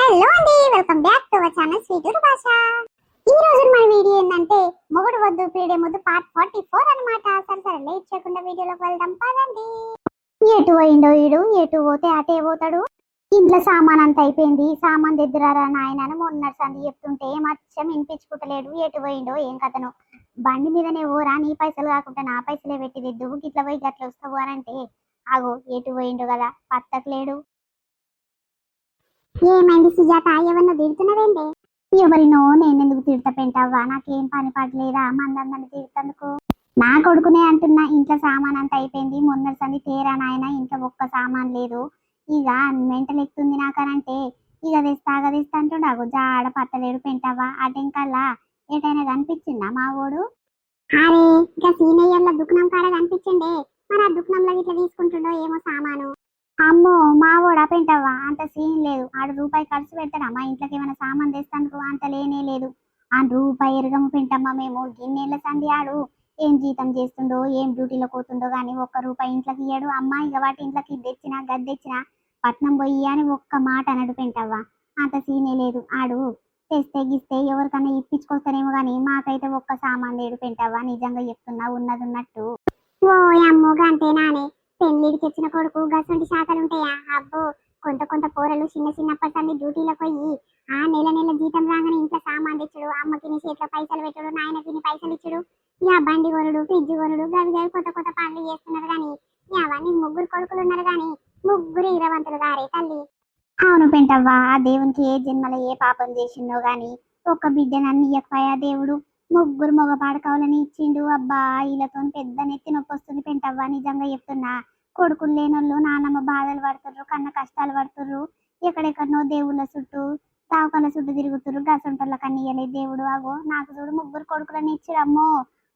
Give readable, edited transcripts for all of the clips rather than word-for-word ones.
Hello అండి, welcome back to our channel sweet భాష. ఈ రోజు మన వీడియో ఏంటంటే మొగుడు వద్దు పీడే ముద్దు పార్ట్ 44 అన్నమాట. సరే లేట్ చేయకుండా వీడియోలోకి వెళ్దాం పదండి. ఎటు పోయిండో ఈడు, ఎటు పోతే అటే పోతాడు. ఇంట్లో సామాన్ అంతా అయిపోయింది, సామాన్ తెద్దురారా నాయన మొన్న సంది చెప్తుంటే మచ్చం వినిపించుకుంటలేడు. ఎటు పోయిండో ఏం కథను. బండి మీదనే ఓరా, నీ పైసలు కాకుండా నా పైసలే పెట్టి తెద్దు, గిట్ల పోయి గట్ల వస్తావు అని అంటే ఆగో ఎటు పోయిండు కదా, పత్తకలేడు. ఏమైంది సుజాత, ఎవరినో తిడుతున్నావేంటి? ఎవరినో నేనెందుకు తిడతా పెంటవ్వా, నాకేం పని పడలేదా మందందని తిడుతందుకు? నా కొడుకునే అంటున్నా, ఇంట్లో సామాన్ అంతా అయిపోయింది, మొన్నటి సంది తేరా నాయన, ఇంట్లో ఒక్క సామాన్ లేదు, ఇక మెంటలు ఎక్కుతుంది నాకనంటే ఇక తెస్తా అంటుండగు. జాడ పత్తలేడు పెంటవ్వా. అటెంకల్లా ఏటైనా కనిపించిందా మా ఓడు? అరే ఇక సీనయ్యల దుకాణం కాడ కనిపించండే, మరి ఆ దుకాణంలో ఇట్లా తీసుకుంటుండో ఏమో సామాను. అమ్మో మా ఓడా పెంటవ్వా, అంత సీన్ లేదు. ఆడు రూపాయి ఖర్చు పెడతాడా మా ఇంట్లోకి ఏమైనా సామాన్ తెస్తానికి? అంత లేనే లేదు. ఆ రూపాయి ఎరగము పెంటమ్మా మేము. గిన్నెల సంది ఆడు ఏం జీతం చేస్తుండో, ఏం డ్యూటీలో పోతుండో గానీ ఒక్క రూపాయి ఇంట్లోకి ఇయ్యాడు. అమ్మ ఇక వాటి ఇంట్లోకి తెచ్చినా గద్దెచ్చినా పట్నం పోయి అని ఒక్క మాట అనడు పెంటవ్వా. అంత సీనే లేదు. ఆడు తెస్తే గిస్తే ఎవరికన్నా ఇప్పించుకొస్తానేమో గానీ మాకైతే ఒక్క సామాన్ లేడు పెంటవ్వా. నిజంగా చెప్తున్నా ఉన్నది ఉన్నట్టు. ఓ అమ్మో గంటే నానే, పెళ్లిడికి తెచ్చిన కొడుకు గసంటి శాఖలుంటాయా? అబ్బో, కొంత పోరలు చిన్నప్పటి నుండి డ్యూటీలకు పోయి ఆ నెల జీతం రాగానే ఇంట్లో సామాన్ తెచ్చుడు, అమ్మకి నీ చేతిలో పైసలు పెట్టుడు, నాయనకి నీ పైసలు ఇచ్చుడు, ఇక బండి కొనుడు, ఫ్రిడ్జ్ కొనుడు, గవి కొత్త పనులు చేస్తున్నారు గాని అవన్నీ ముగ్గురు కొడుకులు ఉన్నారు గాని ముగ్గురు ఇరవంతులు గారే తల్లి. అవును పెంటవ్వా, ఆ దేవునికి ఏ జన్మలో ఏ పాపం చేసిందో గాని ఒక్క బిడ్డనన్ని ఇయ్యకపోయా దేవుడు. ముగ్గురు మగపాడు కావాలని ఇచ్చిండు. అబ్బా వీళ్ళతో పెద్ద నెత్తి నొప్పి వస్తుంది పెంటవ్వా. నిజంగా చెప్తున్నా, కొడుకులు లేనోళ్ళు నానమ్మ బాధలు పడుతుర్రు, కన్న కష్టాలు పడుతుర్రు, ఎక్కడెక్కడనో దేవుళ్ళ చుట్టూ తావకాల చుట్టూ తిరుగుతుర్రు. గసంటోళ్ళ కన్నీయలే దేవుడు. అగో నాకు చూడు ముగ్గురు కొడుకులని ఇచ్చిరమ్మో,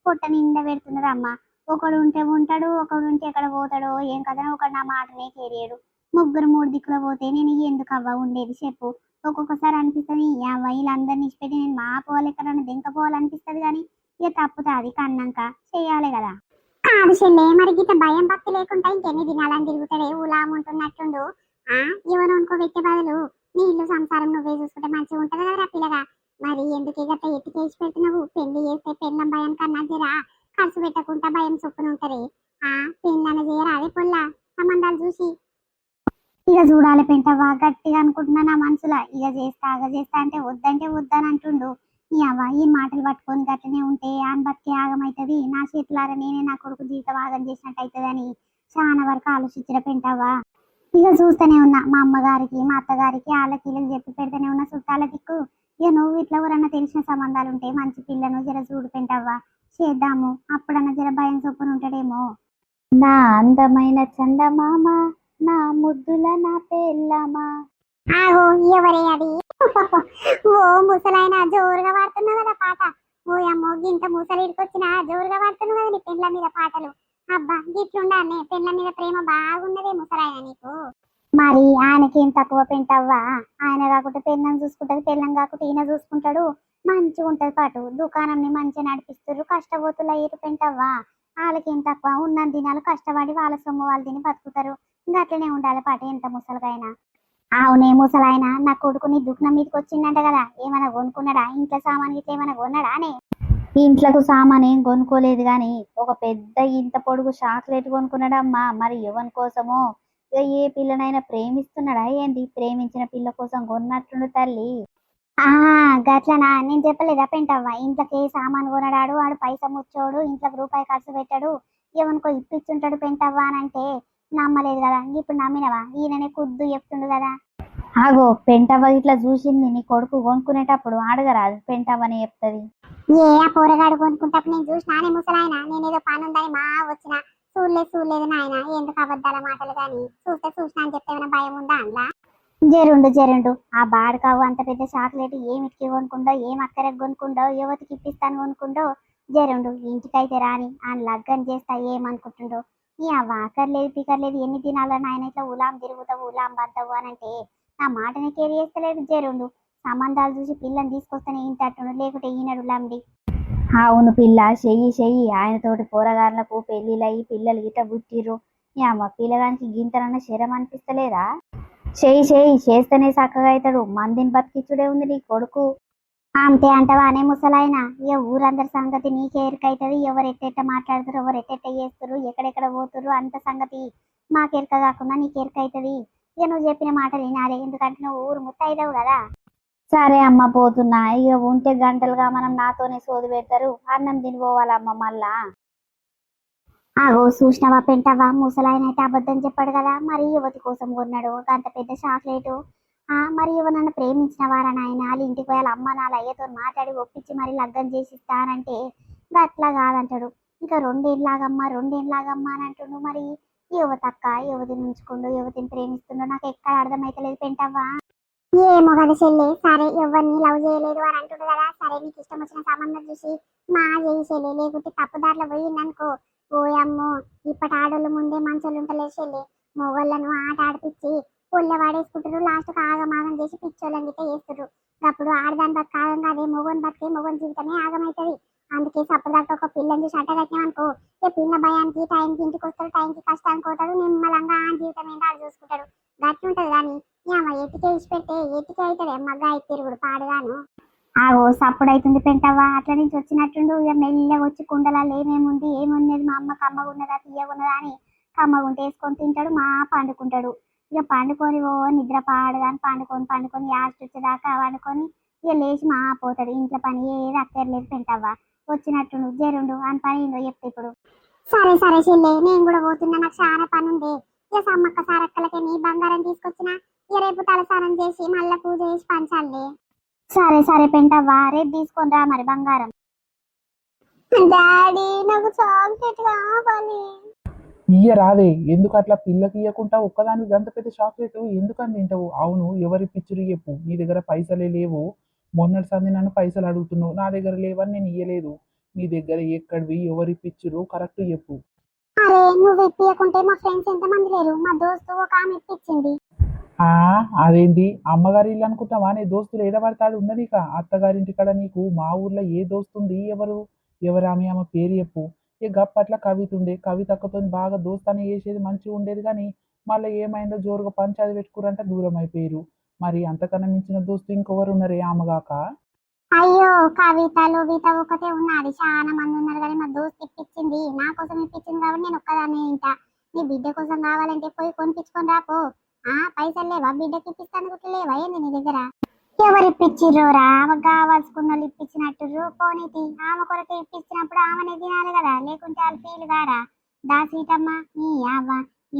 పొట్ట నిండా పెడుతున్నారు అమ్మ. ఒకడు ఉంటే ఉంటాడు, ఒకడు ఉంటే ఎక్కడ పోతాడో ఏం కదా, ఒకడు నా మాటనే కేరియడు. ముగ్గురు మూడు దిక్కులో పోతే నేను ఎందుకు అవ్వ ఉండేది చెప్పు? ఒక్కొక్కసారి అనిపిస్తుంది అవ్వ వీళ్ళందరినీ ఇచ్చిపెట్టి నేను మా పోవాలి ఎక్కడన్నా దింకపోవాలనిపిస్తుంది కానీ ఇక తప్పుతుంది కన్నాక చెయ్యాలి కదా. కాదు చెల్లె, మరి గిట్ట భయం భక్తి లేకుండా ఇంకెన్ని దినాలని తిరుగుతాడే ఉలాముంటున్నట్టుండు. ఎవరు అనుకో వ్యక్తి బదులు నీ ఇల్లు సంసారం నువ్వే చూసుకుంటే మంచిగా ఉంటది కదా పిల్లగా. మరి ఎందుకు గట్ట ఎత్తికేసి పెడుతున్నావు? పెళ్లి చేస్తే పెళ్ళం భయం కన్నా జరా ఖర్చు పెట్టకుండా భయం చొప్పున ఉంటది. పెళ్ళన్న చేయరా అదే పొల్ల సంబంధాలు చూసి. ఇక చూడాలి పెంటవ్వా, గట్టిగా అనుకుంటున్నా నా మనసులో. ఇక చేస్తా అంటే వద్దంటే వద్దని అంటుండు. ఈ అవ్వ ఈ మాటలు పట్టుకొని గట్లనే ఉంటే ఆన్ బతికే ఆగమవుతుంది, నా చేతులారా నేనే నా కొడుకు జీవితం ఆగం చేసినట్టు అవుతుందని చాలా వరకు ఆలోచించిన పెంటవ్వా. ఇక చూస్తూనే ఉన్నా మా అమ్మగారికి మా అత్తగారికి వాళ్ళకి వీళ్ళకి చెప్పి పెడితేనే ఉన్న చుట్టాల దిక్కు. ఇక నువ్వు ఇట్లా ఎవరన్నా తెలిసిన సంబంధాలు ఉంటే మంచి పిల్లను జర చూడు పెంటవ్వా, చేద్దాము. అప్పుడన్నా జర భయం చొప్పున ఉంటాడేమో. నా అందమైన చందమామ, నా ముద్దుల నా పెళ్ళమా. ఆహో ఎవరే అది? ఓ ముసలైన జోరుగా పాడుతున్నావు కదా పాట. ఓ అమ్మో గింత ముసలిడికొచ్చిన జోరుగా పాడుతున్నావు కదా నీ పెళ్ళ మీద పాటలు. అబ్బా గిట్లుండానే, పెళ్ళ మీద ప్రేమ బాగున్నదే ముసలాయన నీకు. మరి ఆయనకేం తక్కువ పెంటవ్వా? ఆయన కాకుండా పెళ్ళం చూసుకుంటది, పెళ్ళం కాకుండా ఈయన చూసుకుంటాడు. మంచిగా ఉంటది పాటు. దుకాణంని మంచిగా నడిపిస్తారు, కష్టపోతులు అయ్యారు పెంటవ్వా. వాళ్ళకేం తక్కువ? ఉన్న దినాలు కష్టపడి వాళ్ళ సొమ్ము వాళ్ళు తిని బతుకుతారు. గట్లనే ఉండాలి పాట ఎంత ముసలికైనా. అవునే ముసలాయన, నా కొడుకుని దుఃఖం మీదకి వచ్చిందంట కదా, ఏమైనా కొనుక్కున్నాడా? ఇంట్లో సామాన్ ఇట్లా ఏమైనా కొన్నాడా? అనే ఇంట్లోకి సామాన్ ఏం కొనుక్కోలేదు గాని ఒక పెద్ద ఇంత పొడుగు చాక్లెట్ కొనుక్కున్నాడమ్మా. మరి ఎవరి కోసమో, ఇక ఏ పిల్లనైనా ప్రేమిస్తున్నాడా ఏంది? ప్రేమించిన పిల్ల కోసం కొన్నట్టుండు తల్లి. గట్లనా? నేను చెప్పలేదా పెంటవ్వ, ఇంట్లోకి ఏ సామాన్ కొనడాడు, వాడు పైసా ముచ్చోడు, ఇంట్లోకి రూపాయి ఖర్చు పెట్టాడు, ఎవరికో ఇప్పించుంటాడు పెంటవ్వ అని అంటే నమ్మలేదు కదా. ఇప్పుడు నమ్మినవా? ఈయననే కుద్దు చెప్తుండు కదా. ఆగో పెంటవ్వ ఇట్లా చూసింది, నీ కొడుకు కొనుక్కునేటప్పుడు అడగరాదు, పెంటవ్వని చెప్తుంది. ఆ పోరగాడు కొనుక్కుంటప్పుడు నేను చూసినానే ముసలాయన, నేనేదో పని ఉందని మా వచ్చిన చూడలేదు నాయన, ఎందుకు అబద్ధాల మాటలు గాని. చూసినా అని చెప్తే ఏమైనా భయం ఉందా అందులో? జరుండు ఆ బాడకావు అంత పెద్ద చాక్లెట్ ఏమిటికి కొనుక్కుండో, ఏం అక్కరకు కొనుక్కుండో, యువతికి ఇప్పిస్తాను కొనుక్కుండో. జరుండు ఇంటికైతే రాని ఆ లగ్గం చేస్తా ఏమనుకుంటుండో. ఈ ఆ వాకర్లేదు పికర్లేదు ఎన్ని దినాలని ఆయన ఇట్లా ఉలాం తిరుగుతావు ఉలాం బద్దవు అని అంటే నా మాటని కేర్ చేస్తలేడు. జరుండు సంబంధాలు చూసి పిల్లని తీసుకొస్తేనే ఇంటట్టుండు, లేకుంటే ఈనడు లండి. అవును పిల్ల, చెయ్యి ఆయనతోటి పోరగాళ్ళకు పెళ్లిళ్ళయి పిల్లలు గిట్ట పుట్టిర్రు. అమ్మ పిల్లగానికి గింతనన్న శరం అనిపిస్తలేదా? చేయి చేస్తేనే చక్కగా అవుతాడు. మందిని బతికిచ్చుడే ఉంది నీ కొడుకు. అంతే అంటవా అనే ముసలాయన? ఇక ఊరందరి సంగతి నీకే ఎరుకైతుంది. ఎవరు ఎట్టెట్ట మాట్లాడుతారు, ఎవరు ఎట్టెట్ట చేస్తారు, ఎక్కడెక్కడ పోతురు అంత సంగతి మాకెరక కాకుండా నీకు ఎరుక అవుతుంది. ఇక నువ్వు చెప్పిన మాటలు వినాలి, ఎందుకంటే నువ్వు ఊరు ముత్తైదవు కదా. సరే అమ్మ పోతున్నా. ఇక ఉంటే గంటలుగా మనం నాతోనే సోది పెడతారు. అన్నం తినిపోవాలమ్మ మళ్ళా. ఆగో చూసినవా పెంటవా, ముసలాయన అయితే అబద్ధం చెప్పాడు కదా. మరి యువతి కోసం కొన్నాడు అంత పెద్ద చాక్లెట్. మరి నన్ను ప్రేమించిన వారా నాయన, వాళ్ళ ఇంటికి పోయి వాళ్ళ అమ్మ నాన్న అయ్యతో మాట్లాడి ఒప్పించి మరి లగ్గం చేసి ఇస్తానంటే అట్లా కాదంటాడు. ఇంకా రెండేళ్ళలాగమ్మా అని అంటుండు. మరి యువతక్క యువతిని ఉంచుకుండు, యువతిని ప్రేమిస్తుండు, నాకు ఎక్కడ అర్థమైతలేదు పెంటవ్వా. ఏమో కదా చెల్లి, సరే ఎవరిని లవ్ చేయలేదు అని అంటుండు కదా. సరే నీకు ఇష్టం వచ్చిన సంబంధం చూసి మా చేయి చెల్లి, లేకుంటే తప్పుదారిలో పోయిందనుకో ఓయమ్మో. ఇప్పటి ఆడోళ్ళు ముందే మంచోళ్ళు ఉంటలేదు చెల్లి. మొగోళ్ళను ఆట ఆడిపించి పుల్ల వాడేసుకుంటారు, లాస్ట్ ఆగమాగం చేసి పిచ్చోళ్ళని గిట్ట చేస్తారు. అప్పుడు ఆడదాని బతుకు ఆగం కాదే, మొగోని బతికే మొగోని జీవితమే ఆగమవుతుంది. అందుకే సప్పదాకా ఒక పిల్లని చూసి అట్ట కట్టినామనుకో, ఏ పిల్ల భయానికి టైంకి ఇంటికి వస్తాడు, టైంకి కష్టానికి పోతాడు, నిమ్మలంగా ఆ జీవితం ఏంటో ఆడు చూసుకుంటాడు. గట్టి ఉంటది కానీ ఎతికే ఇచ్చి పెడితే ఎతికే అవుతాడు మగ్గా అయితే తిరుగుడు పాడుగాను. ఆగో సప్పుడు అవుతుంది పెంటవ్వా, అట్లా నుంచి వచ్చినట్టుండు. ఇక మెల్లగా వచ్చి కుండలాలు ఏమేముంది ఏమున్నది, మా అమ్మ కమ్మగున్నదా తీయగున్నదా అని కమ్మగుంటే వేసుకొని తింటాడు, మా పండుకుంటాడు. ఇక పండుకొని ఓ నిద్ర పాడుగాని పండుకొని యాస్ట్ వచ్చేదాకా వండుకొని ఇక లేచి మా పోతాడు. ఇంట్లో పని ఏది అక్కర్లేదు పెంటవ్వా. వచ్చినట్టుండు జరుండు అని పని ఏందో చెప్తే ఇప్పుడు. సరే సరే చెల్లె, నేను కూడా పోతున్నా, నాకు చాలా పని ఉంది. ఇక సమ్మక్క సారక్కలకి నీ బంగారం తీసుకొచ్చిన, ఇక రేపు తలస్నానం చేసి మళ్ళీ పూజ చేసి పంచాలి. సరే సరే పెంటవ్వా, రేపు తీసుకొని రా మరి బంగారం. డాడీ నాకు చాక్లెట్ కావాలి. ఇయ్య రాదే, ఎందుకు అట్లా పిల్లకి ఇవ్వకుండా ఒక్కదానికి గంత పెద్ద చాక్లెట్ ఎందుకని తింటావు? అవును, ఎవరి పిచ్చురు చెప్పు, నీ దగ్గర పైసలే లేవు. మొన్నటి సంది నన్ను పైసలు అడుగుతున్నావు, నా దగ్గర లేవని నేను ఇయ్యలేదు. నీ దగ్గర ఎక్కడివి, ఎవరి పిచ్చురు కరెక్ట్ చెప్పు. అరే నువ్వు ఇప్పియకుంటే మా ఫ్రెండ్స్ ఎంతమంది లేరు, మా దోస్తు ఒక ఆమె ఇప్పించింది. ఆ అదేంటి అమ్మగారి ఇల్లు అనుకుంటావా? నీ దోస్తులు ఏడబడతాడు ఉన్నది ఇక అత్తగారింటి కాడ. నీకు మా ఊర్లో ఏ దోస్తుంది? ఎవరు ఆమె పేరు చెప్పు. ఇక గప్పట్ల కవిత ఉండే, కవిత అక్కతో బాగా దోస్తానే చేసేది, మంచిగా ఉండేది. కానీ మళ్ళీ ఏమైందో జోరుగా పంచాయతీ పెట్టుకురంటే దూరం అయిపోయారు. మరి అంతకన్నా మించిన దోస్తు ఇంకెవరు ఉన్నారే ఆమెగాక? అయ్యో కవిత లోవిత ఒకటే ఉన్నది, చాలా మంది ఉన్నారు కానీ మా దోస్త్ ఇప్పించింది, నా కోసం ఇప్పించింది కాబట్టి నేను ఒక్కదాన్ని ఇంట. నీ బిడ్డ కోసం కావాలంటే పోయి కొనిపించుకొని రాపో. పైసలు లేవా బిడ్డకి ఇప్పిస్తాను గుట్ల లేవా ఏంది నీ దగ్గర? ఎవరు ఇప్పించిర్రోరా? ఆమెకు కావాల్సుకున్న వాళ్ళు ఇప్పించినట్టు పోనీతి. ఆమె కొరకు ఇప్పించినప్పుడు ఆమెనే తినాలి కదా, లేకుంటే వాళ్ళు ఫీల్ కారా? దాసీటమ్మ నీ అవ్వ,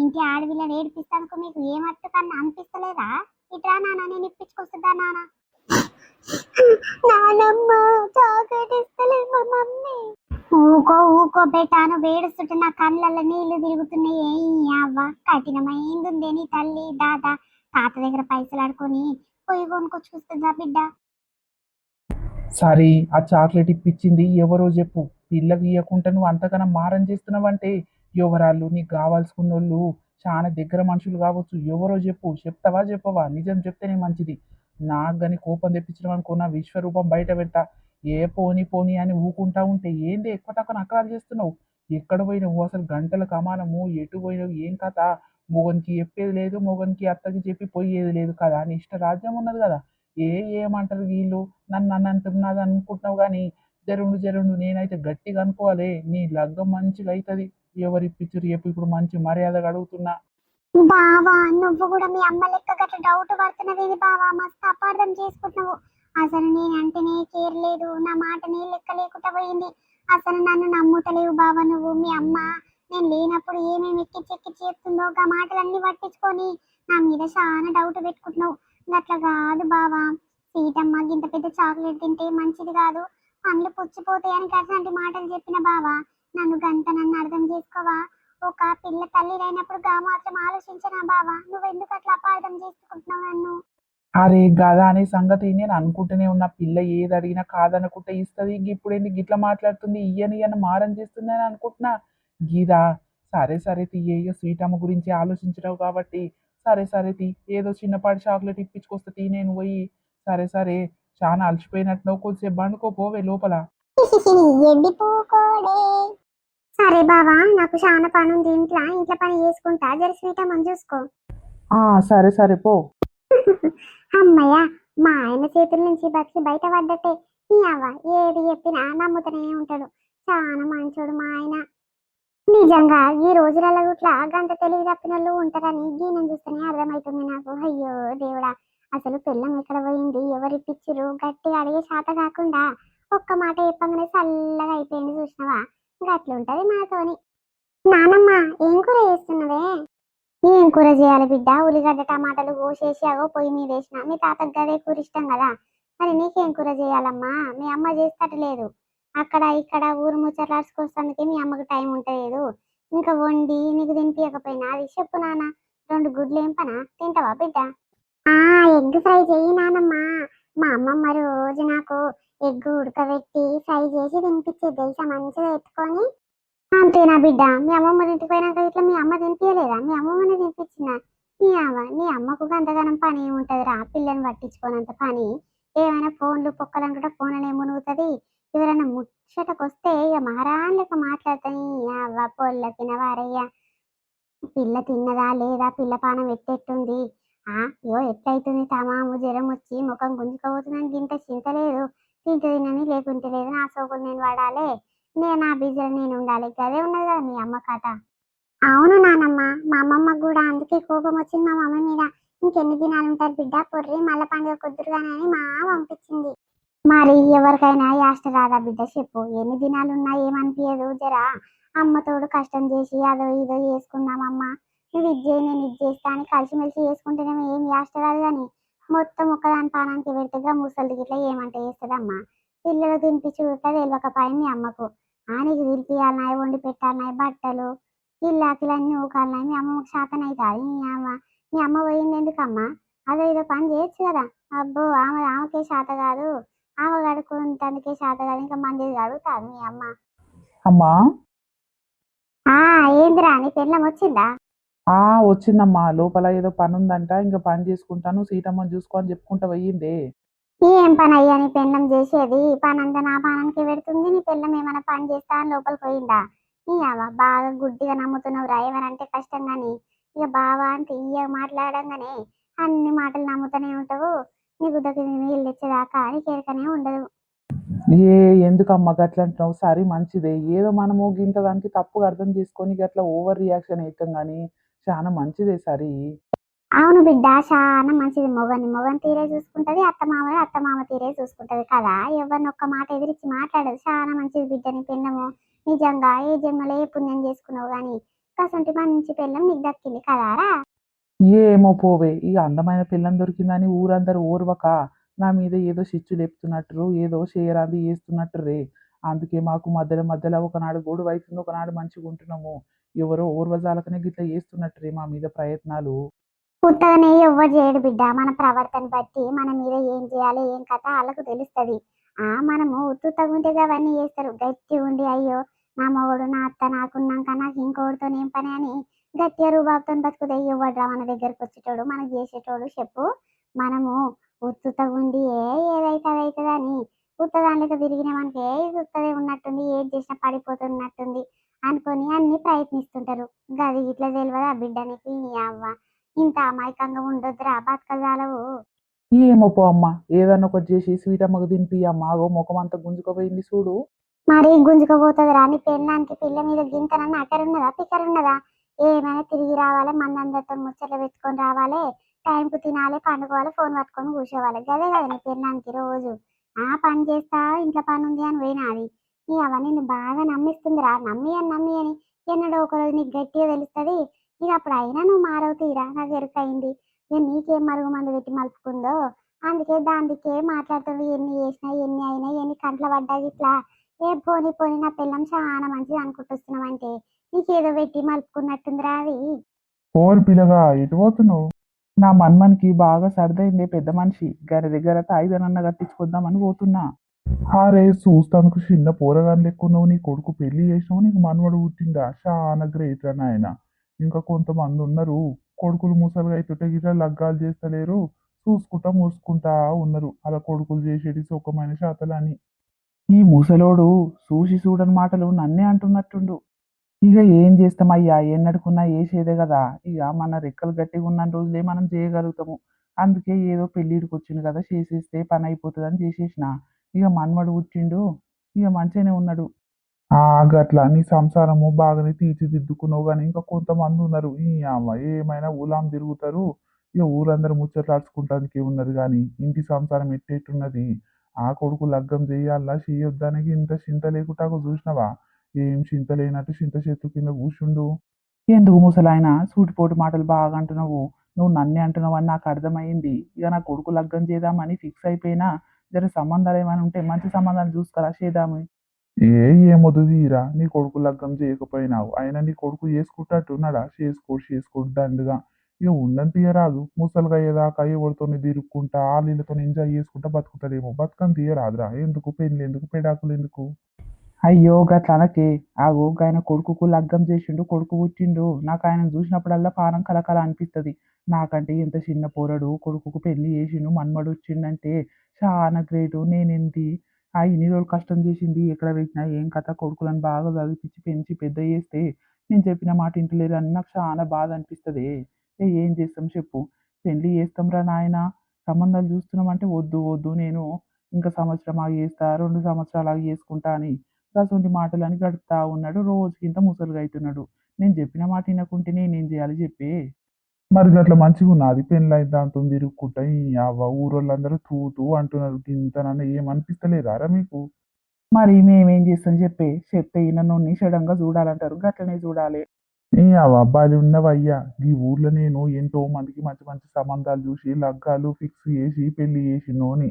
ఇంటి ఆడపిల్లని ఏడిపిస్తానుకో మీకు ఏమట్టు కన్నా అనిపిస్తలేదా? ఇట్రా నాన్న, నేను ఇప్పించుకొస్తుందా నాన్న. నానమ్మ చాక్లెట్ ఇస్తలేదు మా మమ్మీ. ఊకో బేటాను వేడుస్తుంటే నా కళ్ళల్లో నీళ్లు తిరుగుతున్నాయి. అవ్వ కఠినమైంది నీ తల్లి. తాత దగ్గర పైసలు ఆడుకొని పొయ్యి కొనుక్కొచ్చుకొస్తుందా బిడ్డ? సరే, ఆ చాక్లెట్ ఇప్పించింది ఎవరో చెప్పు. పిల్లకి ఇవ్వకుండా నువ్వు అంతకన్నా మారం చేస్తున్నావంటే ఎవరాళ్ళు? నీకు కావాల్సుకున్న వాళ్ళు చాలా దగ్గర మనుషులు కావచ్చు. ఎవరో చెప్పు. చెప్తావా చెప్పవా? నిజం చెప్తేనే మంచిది. నాకు కానీ కోపం తెప్పించడం అనుకో, నా విశ్వరూపం బయట పెడతా. ఏ పోని పోని అని ఊకుంటా ఉంటే ఏంది ఎక్కువ తక్కువ నకరాలు చేస్తున్నావు? ఎక్కడ పోయినావు అసలు? గంటల కమానము ఎటు పోయినావు? ఏం కథ? మొగనికి చెప్పేది లేదు, మొగనికి అత్తకి చెప్పి పోయేది లేదు కదా. నీ ఇష్ట రాజ్యం ఉన్నది కదా. ఏమంటారు వీళ్ళు? నన్ను అంటున్నది అనుకుంటున్నావు కానీ జరుండు నేనైతే గట్టిగా అనుకోవాలి. నీ లగ్గం మంచిగా అవుతుంది. ఎవరి పిచ్చురు చెప్పు. ఇప్పుడు మంచి మర్యాదగా అడుగుతున్నా. బావా నువ్వు కూడా మీ అమ్మ లెక్క గట్ల డౌట్ పడుతున్నది బావా, మస్తు అపార్థం చేసుకుంటున్నావు. అసలు నేనంటేనే కేర్ లేదు, నా మాటనే లెక్క లేకుండా పోయింది. అసలు నన్ను నమ్ముతలేవు బావా నువ్వు. మీ అమ్మ నేను లేనప్పుడు ఏమేమి ఎక్కిచ్చి చెప్తుందో ఆ మాటలన్నీ పట్టించుకొని నా మీద చాలా డౌట్ పెట్టుకుంటున్నావు. గట్ల కాదు బావా. సీతమ్మ ఇంత పెద్ద చాక్లెట్ తింటే మంచిది కాదు, పండ్లు పుచ్చిపోతాయని అట్లాంటి మాటలు చెప్పిన బావా. నన్ను అర్థం చేసుకోవా? ఒక పిల్ల తల్లి అయినప్పుడు గా మాత్రం ఆలోచించనా బావా? నువ్వు ఎందుకు అట్లా అపార్థం చేసుకుంటున్నావు నన్ను? అరే గదా అనే సంగతి నేను అనుకుంటూనే ఉన్న. పిల్ల ఏది అడిగినా కాదనుకుంటే ఇస్తుంది. ఇప్పుడు ఏంటి గిట్లా మాట్లాడుతుంది? ఇయ్యని మారం చేస్తుంది అని అనుకుంటున్నా. గీదా సరే తీయ, ఇక స్వీటమ్మ గురించి ఆలోచించరావు కాబట్టి సరే తీ. ఏదో చిన్నపాటి చాక్లెట్ ఇప్పించుకొస్తా తీ నేను పోయి. సరే చాలా అలసిపోయినట్టు కొద్దిసేపు బండుకో పోవే లోపల. ఎండిపోకోడే. సరే బావా, నాకు చాలా పని ఉంది ఇంట్లో పని చేసుకుంటా, జర స్వీటమ్మని చూసుకో. ఆ, సరే సరే పో. అమ్మయ్య, మా ఆయన చేతుల నుంచి బతికి బయటపడ్డట్టే. ఈ అవ్వ ఏది చెప్పినా నమ్ముతూనే ఉంటాడు. చాలా మంచోడు మా ఆయన. నిజంగా ఈ రోజులలో ఇట్లా గంత తెలివి తప్పిన వాళ్ళు ఉంటారని దీనిని చూస్తేనే అర్థమవుతుంది నాకు. అయ్యో దేవుడా, అసలు పిల్లం ఎక్కడ పోయింది, ఎవరి పిచ్చిరు గట్టిగా అడిగే శాత కాకుండా ఒక్క మాట చెప్పగానే చల్లగా అయిపోయింది చూసినవా. గట్లుంటది మనతోని. నానమ్మ, ఏం కూర చేస్తున్నవే? ఏం కూర చేయాలి బిడ్డ? ఉల్లిగడ్డ టమాటాలు కోసేసి అగో పొయ్యి మీద వేసిన. మీ తాతకు గదే కూర ఇష్టం కదా, మరి నీకేం కూర చేయాలమ్మా? మీ అమ్మ చేస్తట్లేదు. అక్కడ ఇక్కడ ఊరు ముచ్చట్లాడుకొస్తానికి మీ అమ్మకు టైం ఉంటలేదు. ఇంకా వండి నీకు తినిపించకపోయినా అది చెప్పు నాన్న. 2 గుడ్లు ఏం పనా, తింటావా బిడ్డ? ఆ, ఎగ్ ఫ్రై చెయ్యి నానమ్మ. మా అమ్మమ్మ రోజు నాకు ఎగ్ ఉడకబెట్టి ఫ్రై చేసి తినిపించేది తెలుసా, మంచిగా ఎత్తుకొని. అంతేనా బిడ్డ? మీ అమ్మమ్మ ఇంటికి పోయినాక ఇట్లా మీ అమ్మ తినిపించలేదా? మీ అమ్మమ్మనే తినిపించిందా? నీ అమ్మకు గంతగానం పని ఏముంటదిరా, పిల్లని పట్టించుకోనంత పని. ఏమైనా ఫోన్లు పొక్కలంటే ఫోన్లనే మునుగుతుంది. ఎవరైనా ముచ్చటకొస్తే ఇక మహారాణి లెక్క మాట్లాడుతాని. అవ్వ పొల్లకిన వారయ్య, పిల్ల తిన్నదా లేదా, పిల్ల పానం ఎట్టెట్టుంది, అయ్యో ఎట్లయితుంది, తమాము జ్వరం వచ్చి ముఖం గుంజుకోబోతుందని గింత చింత లేదు. తింటే తినని లేకుంటే లేదు, నా సోకులు నేను వాడాలి, నేను నా బిజీలో నేను ఉండాలి. గదే ఉన్నది కదా మీ అమ్మ కథ. అవును నానమ్మ, మా అమ్మమ్మ కూడా అందుకే కోపం వచ్చింది మా మమ్మీ మీద. ఇంకెన్ని దినాలు ఉంటారు బిడ్డ, పొర్రి మళ్ళా పండుగ కుదురుగానే అని మా పంపించింది. మరి ఎవరికైనా యాష్ట రాదా బిడ్డ చెప్పు? ఎన్ని దినాలున్నా ఏమనిపించదు జరా. అమ్మతోడు కష్టం చేసి అదో ఇదో చేసుకుందామమ్మా, నువ్వు ఇది చేయి నేను ఇది చేస్తా అని కలిసిమెలిసి చేసుకుంటేనేమో ఏం యాష్ట రాదు కానీ, మొత్తం ఒక్కదాని పానానికి పెడితేగా ముసలిది గిట్లా ఏమంటే చేస్తుందమ్మా. పిల్లలు తినిపించి ఉంటా తెలియకపోయి మీ అమ్మకు. నీకు తినిపించాలన్నాయి, వండి పెట్టాలన్నాయి, బట్టలు ఇల్లాకిలన్నీ ఊకాలన్నాయి. మీ అమ్మకు శాతం అవుతుంది. మీ అమ్మ పోయింది ఎందుకమ్మా? అదో ఇదో పని చేయొచ్చు కదా. అబ్బో, ఆమెకే శాత కాదు, ఆమె కడుక్కుంటానికే శాత కాదు, ఇంకా మంది అడుగుతారు మీ అమ్మ. అమ్మా. ఆ, ఏందిరా నీ పెళ్ళం వచ్చిందా? ఆ, వచ్చిందమ్మా. లోపల ఏదో పని ఉందంట, ఇంకా పని చేసుకుంటాను, సీతమ్మని చూసుకో అని చెప్పుకుంటా పోయిందే. ఏం పని అయ్యా నీ పెళ్ళం చేసేది? పని అంతా నా పానానికి పెడుతుంది. నీ పెళ్ళం ఏమైనా పని చేస్తా అని లోపలికి పోయిందా? నీ అవ్వ బాగా గుడ్డిగా నమ్ముతున్నావు రా. ఏమనంటే కష్టం గాని ఇక బావా అంటే ఇయ్య మాట్లాడంగానే అన్ని మాటలు నమ్ముతూనే ఉంటావు. నీకు దగ్గర నీళ్ళు తెచ్చేదాకా అని కేరకనే ఉండదు. ఏ ఎందుకమ్మా గట్ల అంటున్నావు? సరే మంచిదే, ఏదో మనము గింత దానికి తప్పుగా అర్థం చేసుకొని గట్లా ఓవర్ రియాక్షన్ అవుతాం కానీ చాలా మంచిదే సరే. అవును బిడ్డ, చాలా మంచిది. మొగని తీరే చూసుకుంటది, అత్త మామ తీరే చూసుకుంటది కదా. ఎవరిని ఒక్క మాట ఎదిరించి మాట్లాడదు. చాలా మంచిది బిడ్డ నీ పెళ్ళము. నిజంగా ఏ జన్మలో ఏ పుణ్యం చేసుకున్నావు గాని కసంటి మంచి పెళ్ళం నీకు దక్కింది కదారా. ఏమో పోవే, ఇక అందమైన పిల్లని దొరికిందని ఊరందరూ ఓర్వక నా మీద ఏదో చిచ్చు లేపుతున్నట్టు, ఏదో చేయరాది చేస్తున్నట్టు రే. అందుకే మాకు మధ్యలో మధ్యలో ఒకనాడు గొడవ అవుతుంది, ఒకనాడు మంచిగా ఉంటున్నాము. ఎవరో ఓర్వజాలకనే గిట్లా చేస్తున్నట్టు రే మా మీద ప్రయత్నాలు. ఉత్తగానే ఎవ్వరు చేయడు బిడ్డ. మన ప్రవర్తన బట్టి మన మీద ఏం చేయాలి ఏం కథ వాళ్ళకు తెలుస్తుంది. మనము ఉత్తుత్తగుంటే అవన్నీ చేస్తారు. గట్టి ఉండి అయ్యో నా మొగుడు నా అత్త నాకున్నాక నాకు ఇంకోటితో ఏం పని అని గట్టిగా రూబాబుతో బతుకుతే ఇవ్వడ్రా మన దగ్గరకు వచ్చేటోడు మనకు చేసేటోడు చెప్పు. మనము ఉత్తుత్తగుండి ఏదైతే అదైతుంది అని ఉత్తదానిక తిరిగిన మనకి ఇది ఉత్తదే ఉన్నట్టుంది, ఏది చేసినా పడిపోతున్నట్టుంది అనుకొని అన్ని ప్రయత్నిస్తుంటారు. గది ఇట్లా తెలియదు ఆ బిడ్డనికి. అవ్వ, ఇంత అమాయకంగా ఉండొద్దురా బతకజాలవు. ఏమో పో అమ్మ, ఏదన్నా ఒకటి చేసి స్వీట్ అమ్మకు తినిపి అమ్మ. ఆగో ముఖం అంతా గుంజుకుపోయింది చూడు. మరి గుంజుకోబోతుంది నీ పెళ్ళానికి. పిల్ల మీద గింతనన్న అక్కరున్నదా పిక్కరున్నదా? ఏమైనా తిరిగి రావాలి, మందందరితో ముచ్చట్లు పెట్టుకొని రావాలి, టైంకు తినాలి, పండుకోవాలి, ఫోన్ పట్టుకొని కూర్చోవాలి. గదే కదా నీ పెళ్ళానికి రోజు. పని చేస్తా ఇంట్లో పని ఉంది అని పోయినాది. అవన్నీ నిన్ను బాగా నమ్మిస్తుందిరా. నమ్మి అని ఎన్నడో ఒకరోజు నీకు గట్టిగా తెలుస్తుంది. ఇక అప్పుడు అయినా నువ్వు మారవు తీరా, నాకు ఎరుకయింది. ఇక నీకేం మరుగు మందు పెట్టి మలుపుకుందో అందుకే దానికే మాట్లాడుతుంది. ఎన్ని చేసినా ఎన్ని అయినా ఎన్ని కంట్ల పడ్డా ఇట్లా పోని నా పిల్లం చాలా మంచిది అనుకుంటున్నావంటే నీకేదో పెట్టి మలుపుకున్నట్టుందిరా అది. ఓరి పిల్లగా ఎటు పోతున్నావు? నా మన్మనికి బాగా సర్దైంది పెద్ద మనిషి, గారి దగ్గర తాయిదనన్న కట్టించుకొద్దామని పోతున్నా. అరే చూస్తానికి చిన్న పోరగాని లెక్కున్నావు, నీ కొడుకు పెళ్లి చేసినావు, నీకు మనవడు పుట్టిందా, చాలా గ్రేట్ రా నాయన. ఇంకా కొంతమంది ఉన్నారు, కొడుకులు ముసలుగా అయితుంటే గిట్లా లగ్గాలు చేస్తలేరు, చూసుకుంటా మూసుకుంటా ఉన్నారు అలా కొడుకులు చేసేటి సుఖమైన శాతలని. ఈ ముసలోడు చూసి చూడని మాటలు నన్నే అంటున్నట్టుండు. ఇక ఏం చేస్తామయ్యా ఎన్నడుకున్నా వేసేదే కదా. ఇక మన రెక్కలు గట్టిగా ఉన్న రోజులే మనం చేయగలుగుతాము. అందుకే ఏదో పెళ్ళిడికి వచ్చిండు కదా చేసేస్తే పని అయిపోతుందని చేసేసిన. ఇక మన్మడు పుట్టిండు, ఇక మంచిగానే ఉన్నాడు. ఆ గట్ల నీ సంసారము బాగానే తీర్చిదిద్దుకున్నావు కానీ ఇంకా కొంతమంది ఉన్నారు ఈ అమ్మ ఏమైనా ఊలాం తిరుగుతారు. ఇక ఊరందరూ ముచ్చట్లాడుకుంటానికి ఉన్నారు కానీ ఇంటి సంసారం ఎట్టేట్టున్నది. ఆ కొడుకు లగ్గం చేయాలా చేయొద్దానికి ఇంత చింత లేకుండా చూసినవా? ఏం చింత లేనట్టు చింత చెట్టు కింద కూర్చుండు. ఎందుకు ముసలాయన సూటిపోటు మాటలు బాగా అంటున్నావు? నువ్వు నన్నే అంటున్నావు అని నాకు అర్థమైంది. ఇక నా కొడుకు లగ్గం చేద్దామని ఫిక్స్ అయిపోయినా. జర సంబంధాలు ఏమైనా ఉంటే మంచి సంబంధాలు చూసుకురా చేద్దాము. ఏమొద్దు తీరా నీ కొడుకు లగ్గం చేయకపోయినావు అయినా నీ కొడుకు చేసుకుంటట్టున్నాడా? చేసుకోడు దండుగా. ఇక ఉండని తీయరాదు ముసలుగా అయ్యేదాకా ఎవరితోని తిరుక్కుంటా వాళ్ళతో ఎంజాయ్ చేసుకుంటా బతుకుతాడేమో. బతుకని తీయరాదురా. ఎందుకు పెళ్ళి ఎందుకు పెడాకులు ఎందుకు? అయ్యో గట్లనకే. ఆగు ఆయన కొడుకుకు లగ్గం చేసిండు, కొడుకు పుట్టిండు. నాకు ఆయన చూసినప్పుడల్లా పానం కలకల అనిపిస్తుంది. నాకంటే ఎంత చిన్న పోరడు కొడుకుకు పెళ్లి చేసిండు, మన్మడు వచ్చిండంటే చాలా గ్రేటు. నేనేంటి ఇన్ని రోజులు కష్టం చేసింది ఎక్కడ పెట్టినా ఏం కథ, కొడుకులను బాగా చదివిపించి పెంచి పెద్ద చేస్తే నేను చెప్పిన మాట ఇంటలేరు అని నాకు చాలా బాధ అనిపిస్తుంది. ఏం చేస్తాం చెప్పు? పెళ్లి చేస్తాంరా నాయన. సంబంధాలు చూస్తున్నామంటే వద్దు వద్దు, నేను ఇంకా సంవత్సరం ఆగి చేస్తా, 2 సంవత్సరాలు ఆగి చేసుకుంటా అని గసొంటి మాటలని గడుపుతా ఉన్నాడు. రోజుకింత ముసలిగా అవుతున్నాడు. నేను చెప్పిన మాట వినకుంటే నేనేం చేయాలి చెప్పి? మరి గట్ల మంచిగా ఉన్నది పెళ్ళైన దాంతో తిరుగుకుంటా ఈ అవ్వ ఊరోళ్ళందరూ తూ తూ అంటున్నారు. ఇంతనన్నా ఏమనిపిస్తలేదారా మీకు? మరి మేమేం చేస్తాం చెప్పి? చెప్తే ఈయన నన్ను షడంగా చూడాలంటారు, గట్లనే చూడాలి. ఈ అబ్బాయిలు ఉన్నవయ్యా ఈ ఊర్లో నేను ఎంతో మందికి మంచి మంచి సంబంధాలు చూసి లగ్గాలు ఫిక్స్ చేసి పెళ్లి చేసినోని.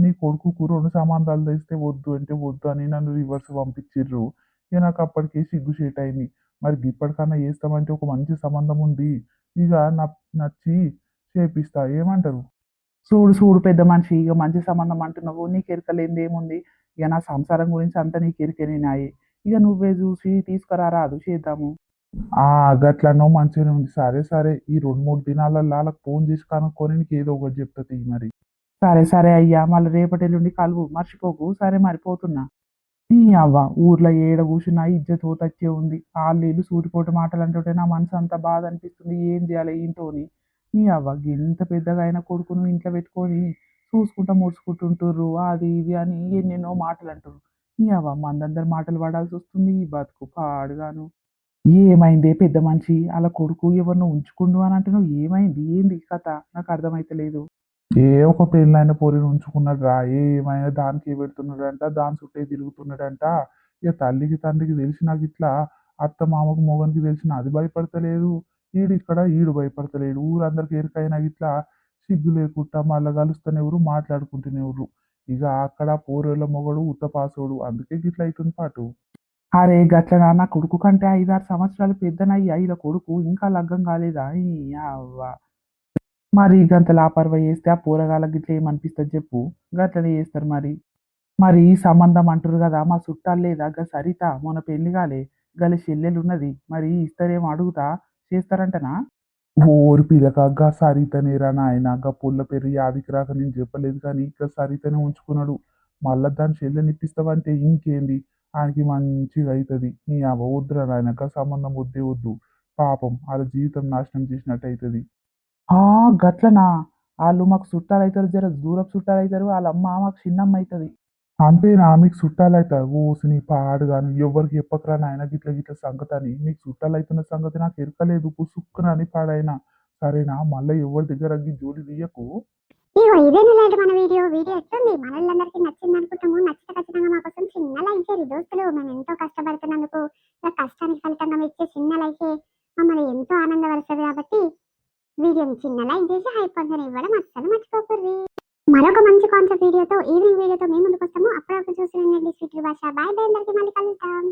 నీ కొడుకుకు 2 సంబంధాలు తెస్తే వద్దు అంటే వద్దు అని నన్ను రివర్స్ పంపించిర్రు. ఇక నాకు అప్పటికే సిగ్గు షేట్ అయింది. మరి ఇప్పటికన్నా చేస్తామంటే ఒక మంచి సంబంధం ఉంది. ఇక నచ్చి చేపిస్తా ఏమంటారు? చూడు చూడు పెద్ద మనిషి, ఇక మంచి సంబంధం అంటున్నావు, నీకు ఎరకలేంది ఏముంది? ఇక నా సంసారం గురించి అంతా నీకు ఎరికేనాయి. ఇక నువ్వే చూసి తీసుకురా రాదు చేద్దాము. గట్లనో మంచిగానే ఉంది. సరే సరే ఈ 2 3 దినాలలో వాళ్ళకి ఫోన్ చేసి కనుక్కొని నీకు ఏదో ఒకటి చెప్తా తీ మరి. సరే సరే అయ్యా, మళ్ళీ రేపటి ఎల్లుండి కలువు మర్చిపోకు. సరే మరి పోతున్నా. ఈ అవ్వ ఊర్లో ఏడ కూర్చున్నా ఇజ్జత్ తచ్చే ఉంది. ఆళ్ళు సూటిపోటు మాటలు అంటుంటే నా మనసు అంత బాధ అనిపిస్తుంది. ఏం చేయాలి ఇంతోని? ఈ అవ్వ ఇంత పెద్దగా అయిన కొడుకును ఇంట్లో పెట్టుకొని చూసుకుంటా ముడుచుకుంటుంటుర్రు అది ఇది అని ఎన్నెన్నో మాటలు అంటారు. ఈ అవ్వ మందందరి మాటలు పడాల్సి వస్తుంది. ఈ బతుకు పాడుగాను. ఏమైందే పెద్ద మనిషి? ఆళ్ళ కొడుకు ఎవరినో ఉంచుకుండు అని అంటున్నావు. ఏమైంది? ఏంది కథ? నాకు అర్థమైతలేదు. ఒక పెళ్ళైన పోరిని ఉంచుకున్నాడురా. ఏమైనా దానికే పెడుతున్నాడంట, దాని చుట్టే తిరుగుతున్నాడంట. ఇక తల్లికి తండ్రికి తెలిసినా గిట్లా అత్త మామకు మొగనికి తెలిసినా అది భయపడతలేదు. ఈడు భయపడతలేడు. ఊరందరికి ఎరుకైనా గిట్లా సిగ్గు లేకుండా మళ్ళా కలుస్తూనేవరు, మాట్లాడుకుంటూనేవరు. ఇక అక్కడ పోరోళ్ళ మొగడు ఉత్తపాసోడు. అందుకే గిట్ల అవుతుంది పాటు. అరే గట్లనా? నా కొడుకు కంటే 5 6 సంవత్సరాలు పెద్దనయ్యా ఈల కొడుకు, ఇంకా లగ్గం కాలేదా? ఈ అవ్వ మరి గంత లాపర్వ చేస్తే ఆ పోరగాళ్ళకి గిట్ల ఏమనిపిస్తుంది చెప్పు? గట్లనే చేస్తారు మరి. మరి ఈ సంబంధం అంటారు కదా, మా చుట్టాలు లేదా గా సరిత మొన్న పెళ్లి కాలే, గల చెల్లెలు ఉన్నది, మరి ఇస్తారేమో అడుగుతా, చేస్తారంటనా? ఓరి పిలక గా సరితనేరా నాయన. గా పుల్ల పేరు యాదికి రాక నేను చెప్పలేదు కానీ గా సరితనే ఉంచుకున్నాడు. మళ్ళా దాని చెల్లెనిప్పిస్తావంటే ఇంకేంది? ఆయనకి మంచిగా అవుతుంది. నీ అవ్వ వద్దురా నాయన, గా సంబంధం వద్దే వద్దు. పాపం వాళ్ళ జీవితం నాశనం చేసినట్టు అవుతుంది. గట్లనా? ఆళ్ళు మాకు చుట్టాలయితారు, జర దూరపు చుట్టాలయితారు. ఆళ్ళమ్మ మాకు చిన్నమ్మ అయితది. అంతేనా? మీకు చుట్టాలయితారు? ఓసి నీ పాడుగాను. ఎవ్వరికి చెప్పకురా నాయన గిట్ల గిట్ల సంగతని. మీకు చుట్టాలయితున్న సంగతి నాకు ఎరకలేదు. పుసుక్కున అని పాడైనా. సరేనా? మళ్ళీ ఎవరి దగ్గర అగ్గి జోలి తీయకు. ఇగో ఇదేనా లేదు మన వీడియో. వీడియో ఎట్లుంది? మనోళ్ళందరికీ నచ్చింది అనుకుంటాము. నచ్చితే ఖచ్చితంగా మా కోసం చిన్న లైక్ చేయండి దోస్తులు. మేము ఎంతో కష్టపడుతున్నందుకు ఆ కష్టానికి ఫలితంగా మీరు ఇచ్చే చిన్న లైకే మమ్మల్ని ఎంతో ఆనందపరుస్తుంది. కాబట్టి వీడియోని చిన్న లైక్ చేసి హైప్ పొందని ఇవ్వడం అస్సలు మర్చిపోకూడదు. మరొక మంచి కాన్సెప్ట్ వీడియోతో ఈవినింగ్ వీడియోతో మేము ముందుకు వస్తాము. అప్పటివరకు చూసి స్వీట్ భాష. బాయ్ బాయ్, అందరికీ మళ్ళీ కలుద్దాం.